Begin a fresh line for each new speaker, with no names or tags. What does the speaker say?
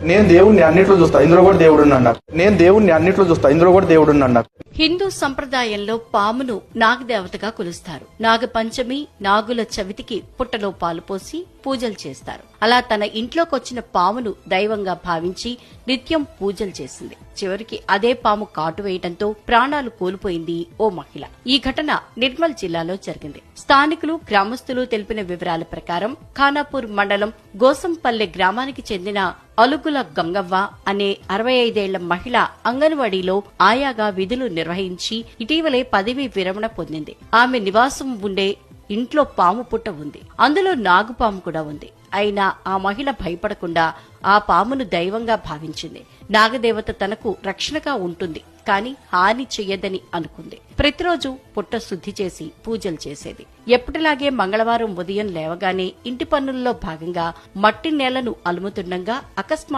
నేను దేవుణ్ణి అన్నిట్లో చూస్తా, ఇందులో కూడా దేవుడు ఉన్నాడు. నేను దేవుణ్ణి అన్నిట్లో చూస్తా, ఇందులో కూడా దేవుడు ఉన్నాడు.
హిందూ సంప్రదాయంలో పామును నాగదేవతగా కొలుస్తారు. నాగపంచమి, నాగుల చవితికి పుట్టలో పాలు పోసి పూజలు చేస్తారు. అలా తన ఇంట్లోకొచ్చిన పామును దైవంగా భావించి నిత్యం పూజలు చేసింది. చివరికి అదే పాము కాటు వేయడంతో ప్రాణాలు కోల్పోయింది ఓ మహిళ. ఈ ఘటన నిర్మల్ జిల్లాలో జరిగింది. స్థానికులు, గ్రామస్తులు తెలిపిన వివరాల ప్రకారం ఖానాపూర్ మండలం గోసంపల్లె గ్రామానికి చెందిన అలుగుల గంగవ్వ అనే 65 ఏళ్ల మహిళ అంగన్వాడీలో ఆయాగా విధులు నిర్వహించి ఇటీవలే పదవీ విరమణ పొందింది. ఆమె నివాసం ఉండే ఇంట్లో పాము పుట్ట ఉంది. అందులో నాగుపాము కూడా ఉంది. అయినా ఆ మహిళ భయపడకుండా ఆ పామును దైవంగా భావించింది. నాగదేవత తనకు రక్షణగా ఉంటుంది, కాని హాని చెయ్యదని అనుకుంది. ప్రతిరోజు పుట్ట శుద్ధి చేసి పూజలు చేసేది. ఎప్పటిలాగే మంగళవారం ఉదయం లేవగానే ఇంటి పనుల్లో భాగంగా మట్టి నేలను అలుముతుండగా అకస్మాత్